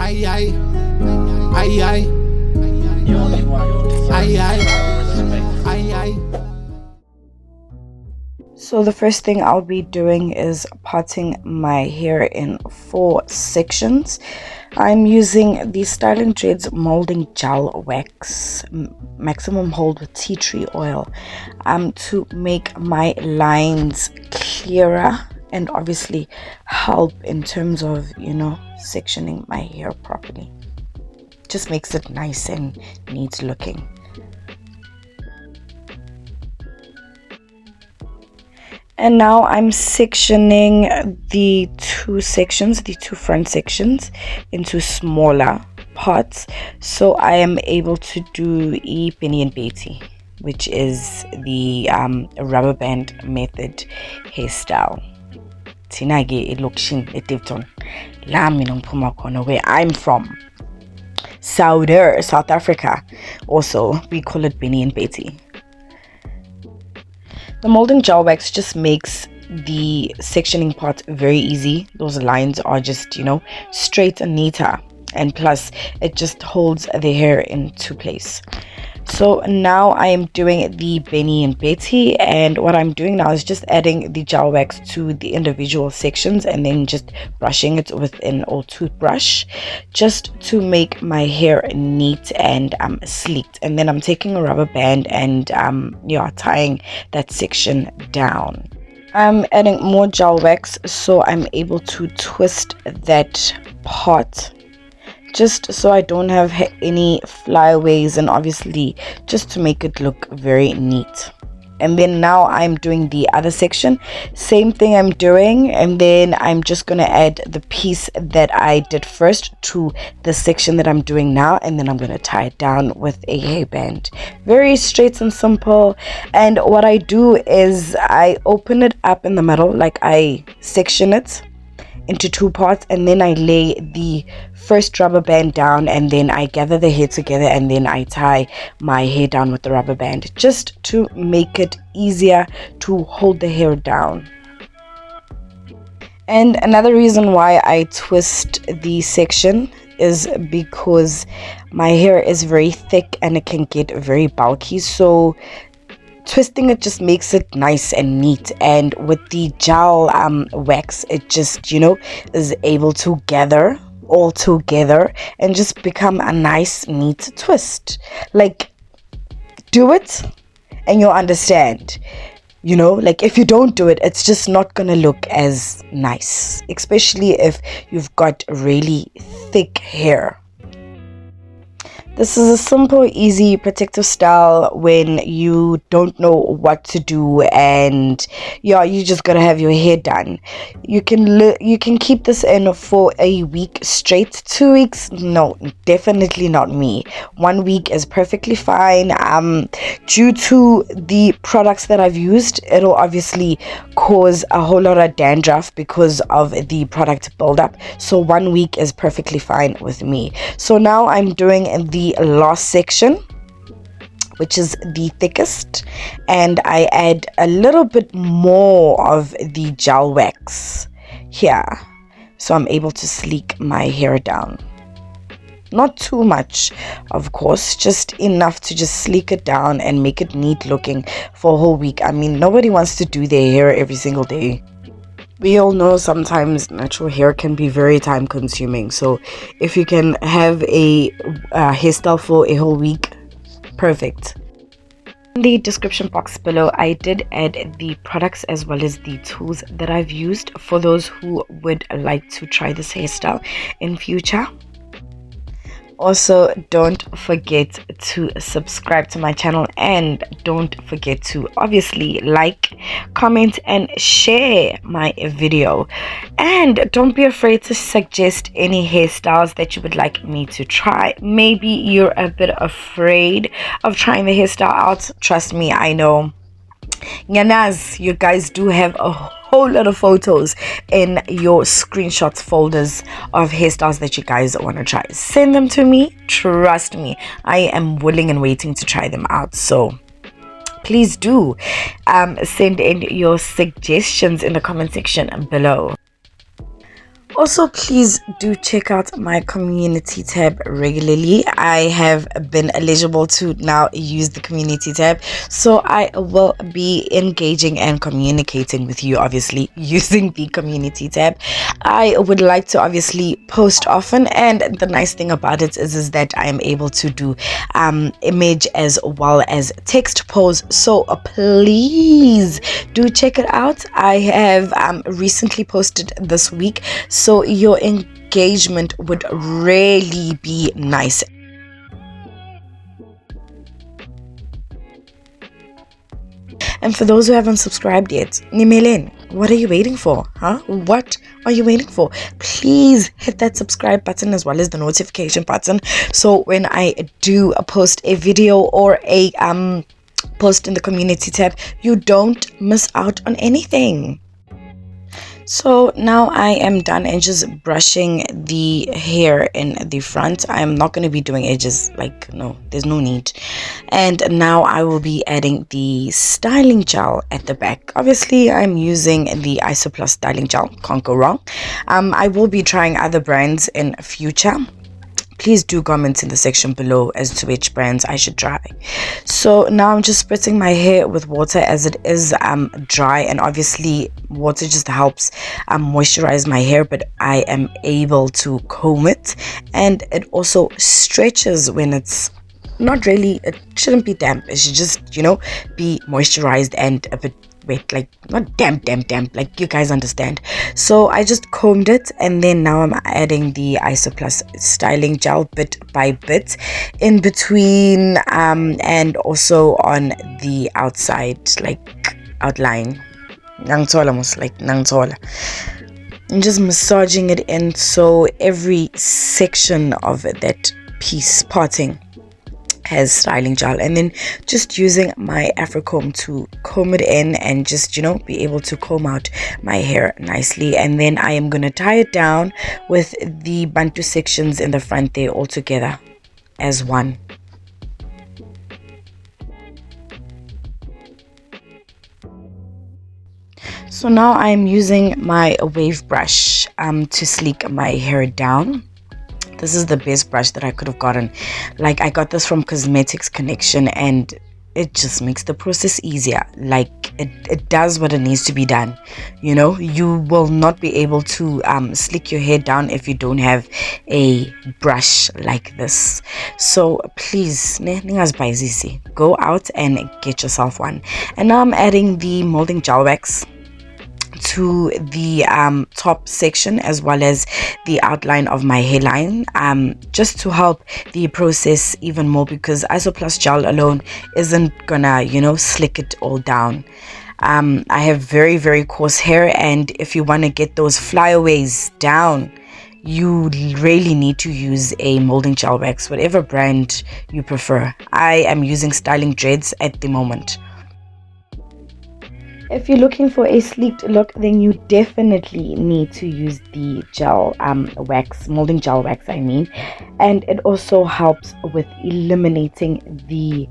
Ay ay, ay ay, You only want ay ay, respect. ay ay. So the first thing I'll be doing is parting my hair in 4 sections. I'm using the Styling Dreadz Moulding Gel Wax Maximum Hold with Tea Tree Oil to make my lines clearer and obviously help in terms of, sectioning my hair properly. Just makes it nice and neat looking. And now I'm sectioning the 2 sections, the 2 front sections, into smaller parts, so I am able to do Penny and Betty, which is the rubber band method hairstyle. Tinage elokshin etivton lami nongphuma khona where I'm from, South Africa. Also, we call it Penny and Betty. The molding gel wax just makes the sectioning part very easy. Those lines are just, straight and neater, and plus it just holds the hair into place. So now I am doing the Benny and Betty, and what I'm doing now is just adding the gel wax to the individual sections and then just brushing it with an old toothbrush just to make my hair neat and sleeked. And then I'm taking a rubber band and tying that section down. I'm adding more gel wax so I'm able to twist that part, just so I don't have any flyaways, and obviously just to make it look very neat. And then now I'm doing the other section, same thing I'm doing, and then I'm just gonna add the piece that I did first to the section that I'm doing now, and then I'm gonna tie it down with a hairband. Very straight and simple. And what I do is I open it up in the middle, like I section it into 2 parts, and then I lay the first rubber band down, and then I gather the hair together, and then I tie my hair down with the rubber band, just to make it easier to hold the hair down. And another reason why I twist the section is because my hair is very thick and it can get very bulky, so twisting it just makes it nice and neat. And with the gel wax, it just is able to gather all together and just become a nice neat twist. Like, do it and you'll understand. Like if you don't do it, it's just not gonna look as nice, especially if you've got really thick hair. This is a simple, easy, protective style when you don't know what to do and you just gotta have your hair done. You can keep this in for a week straight. 2 weeks, no, definitely not me. 1 week is perfectly fine. Due to the products that I've used, it'll obviously cause a whole lot of dandruff because of the product buildup. So 1 week is perfectly fine with me. So now I'm doing the last section, which is the thickest, and I add a little bit more of the gel wax here, so I'm able to sleek my hair down. Not too much, of course, just enough to just sleek it down and make it neat looking for a whole week. I mean, nobody wants to do their hair every single day. We all know sometimes natural hair can be very time consuming, so if you can have a hairstyle for a whole week, perfect. In the description box below, I did add the products as well as the tools that I've used for those who would like to try this hairstyle in future. Also, don't forget to subscribe to my channel, and don't forget to obviously like, comment and share my video. And don't be afraid to suggest any hairstyles that you would like me to try. Maybe you're a bit afraid of trying the hairstyle out. Trust me, I know. Nyanaz, you guys do have a whole lot of photos in your screenshots folders of hairstyles that you guys want to try. Send them to me. Trust me, I am willing and waiting to try them out. So please do send in your suggestions in the comment section below. Also, please do check out my community tab regularly. I have been eligible to now use the community tab, so I will be engaging and communicating with you, obviously, using the community tab. I would like to obviously post often, and the nice thing about it is that I am able to do image as well as text posts. So please do check it out. I have recently posted this week, so your engagement would really be nice. And for those who haven't subscribed yet, Nimelin, what are you waiting for? What are you waiting for? Please hit that subscribe button as well as the notification button, so when I do post a video or a post in the community tab, you don't miss out on anything. So now I am done and just brushing the hair in the front. I'm not going to be doing edges, like, no, there's no need. And now I will be adding the styling gel at the back. Obviously I'm using the Isoplus styling gel, can't go wrong. I will be trying other brands in future. Please do comment in the section below as to which brands I should try. So now I'm just spritzing my hair with water as it is dry, and obviously water just helps moisturize my hair, but I am able to comb it, and it also stretches when it's not really, it shouldn't be damp. It should just, you know, be moisturized and a bit wet, like not damp, like you guys understand. So I just combed it, and then now I'm adding the Isoplus styling gel bit by bit in between and also on the outside, like outline, almost like nangtola. I'm just massaging it in, so every section of that piece parting has styling gel, and then just using my Afro comb to comb it in and just, you know, be able to comb out my hair nicely. And then I am gonna tie it down with the bantu sections in the front there all together as one. So now I'm using my wave brush to sleek my hair down. This is the best brush that I could have gotten. Like, I got this from Cosmetics Connection, and it just makes the process easier. Like, it does what it needs to be done. You know, you will not be able to slick your hair down if you don't have a brush like this. So please, go out and get yourself one. And now I'm adding the Moulding gel wax to the top section as well as the outline of my hairline, just to help the process even more, because Isoplus gel alone isn't gonna, you know, slick it all down. I have very coarse hair, and if you want to get those flyaways down, you really need to use a Moulding gel wax, whatever brand you prefer. I am using styling Dreadz at the moment. If you're looking for a sleeked look, then you definitely need to use the gel wax, Moulding gel wax I mean. And it also helps with eliminating the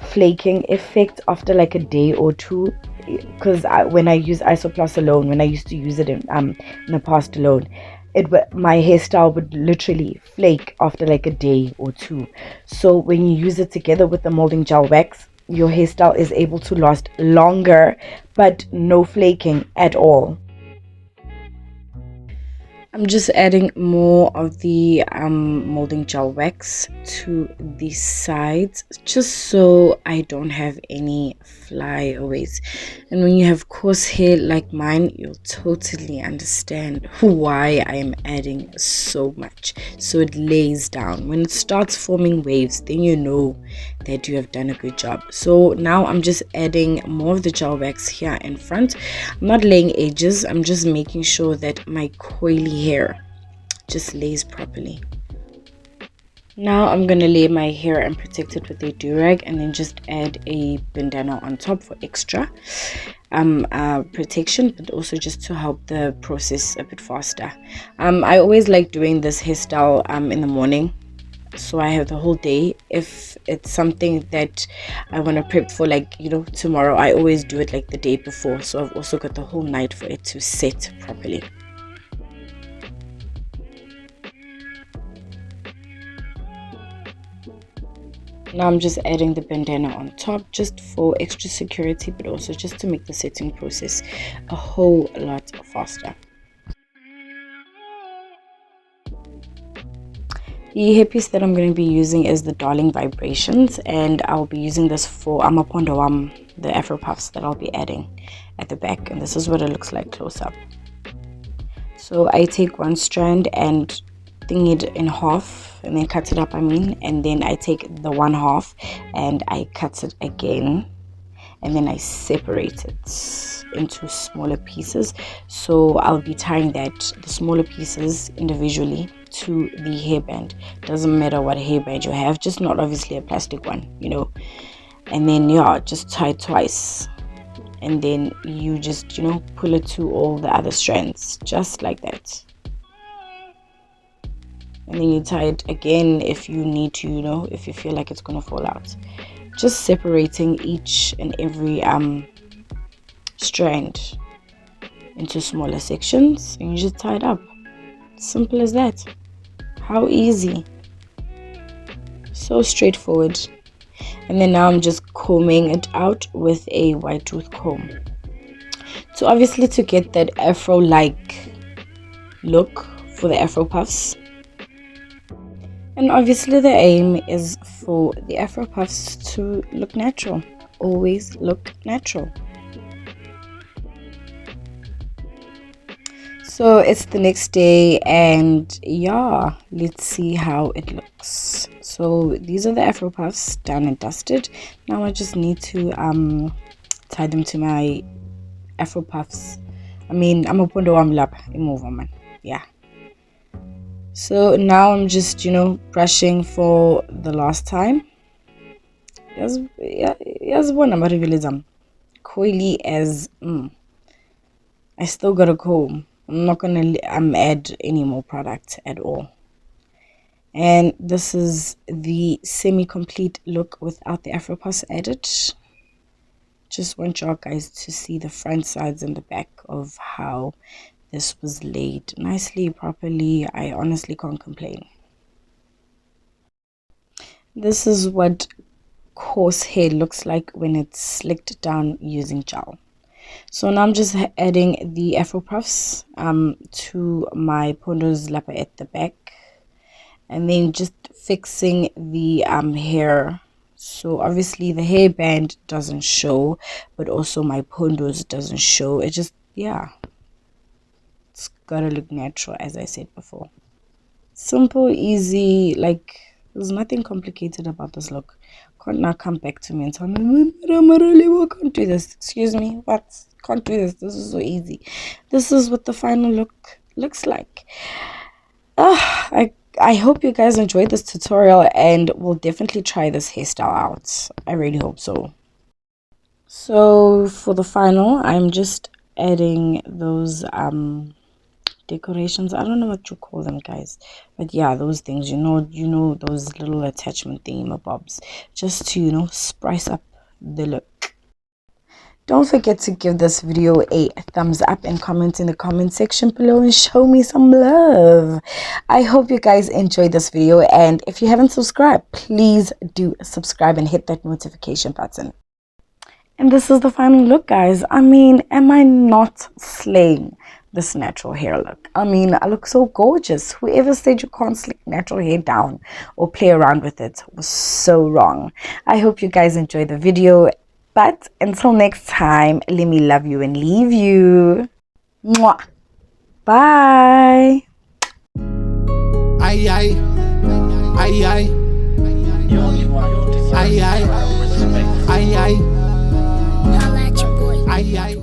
flaking effect after like a day or two, because when I use Isoplus alone, when I used to use it in the past alone, my hairstyle would literally flake after like a day or two. So when you use it together with the Moulding gel wax, your hairstyle is able to last longer, but no flaking at all. I'm just adding more of the Moulding gel wax to the sides, just so I don't have any flyaways. And when you have coarse hair like mine, you'll totally understand why I am adding so much, so it lays down. When it starts forming waves, then you know that you have done a good job. So now I'm just adding more of the gel wax here in front. I'm not laying edges, I'm just making sure that my coily hair just lays properly. Now I'm gonna lay my hair and protect it with a do-rag, and then just add a bandana on top for extra protection, but also just to help the process a bit faster. I always like doing this hairstyle in the morning, so I have the whole day. If it's something that I want to prep for, like, you know, tomorrow, I always do it like the day before, so I've also got the whole night for it to set properly. Now I'm just adding the bandana on top just for extra security, but also just to make the setting process a whole lot faster. The hairpiece that I'm going to be using is the Darling Vibrations, and I'll be using this for Amapondo the Afro Puffs that I'll be adding at the back, and this is what it looks like close up. So I take one strand and thing it in half and then cut it up, and then I take the one half and I cut it again, and then I separate it into smaller pieces. So I'll be tying the smaller pieces individually to the hairband. Doesn't matter what hairband you have, just not obviously a plastic one, you know. And then yeah, just tie twice, and then you just, you know, pull it to all the other strands just like that. And then you tie it again if you need to, you know, if you feel like it's gonna fall out. Just separating each and every strand into smaller sections, and you just tie it up. Simple as that. How easy. So straightforward. And then now I'm just combing it out with a wide tooth comb. So obviously to get that afro-like look for the Afro Puffs. And obviously the aim is for the Afro Puffs to look natural. Always look natural. So it's the next day, and yeah, let's see how it looks. So these are the Afro Puffs done and dusted. Now I just need to tie them to my Afro Puffs. I'm a pondo lap imove man. Yeah. So now I'm just, you know, brushing for the last time. Yes, one I'm revealing coily as I still got a comb. I'm not gonna add any more product at all. And this is the semi-complete look without the Afro Puffs added. Just want you guys to see the front, sides, and the back of how this was laid nicely, properly. I honestly can't complain. This is what coarse hair looks like when it's slicked down using gel. So now I'm just adding the Afro Puffs to my pondo's lapper at the back, and then just fixing the hair. So obviously the hairband doesn't show, but also my pondos doesn't show. It just, yeah, it's gotta look natural, as I said before. Simple, easy, like there's nothing complicated about this look. Can't now come back to me and tell me, I can't do this. Excuse me, what? Can't do this. This is so easy. This is what the final look looks like. I hope you guys enjoyed this tutorial, and will definitely try this hairstyle out. I really hope so. So for the final, I'm just adding those decorations. I don't know what you call them, guys, but yeah, those things, you know those little attachment thingamabobs, just to, you know, spice up the look. Don't forget to give this video a thumbs up and comment in the comment section below and show me some love. I hope you guys enjoyed this video, and if you haven't subscribed, please do subscribe and hit that notification button. And this is the final look, guys. Am I not slaying this natural hair look? I look so gorgeous. Whoever said you can't slick natural hair down or play around with it was so wrong. I hope you guys enjoyed the video. But until next time, let me love you and leave you. Mwah. Bye. Ay, ay. Ay, ay. You only want to Ay, ay. respect. Ay, ay. Holla at your boy. Ay, ay.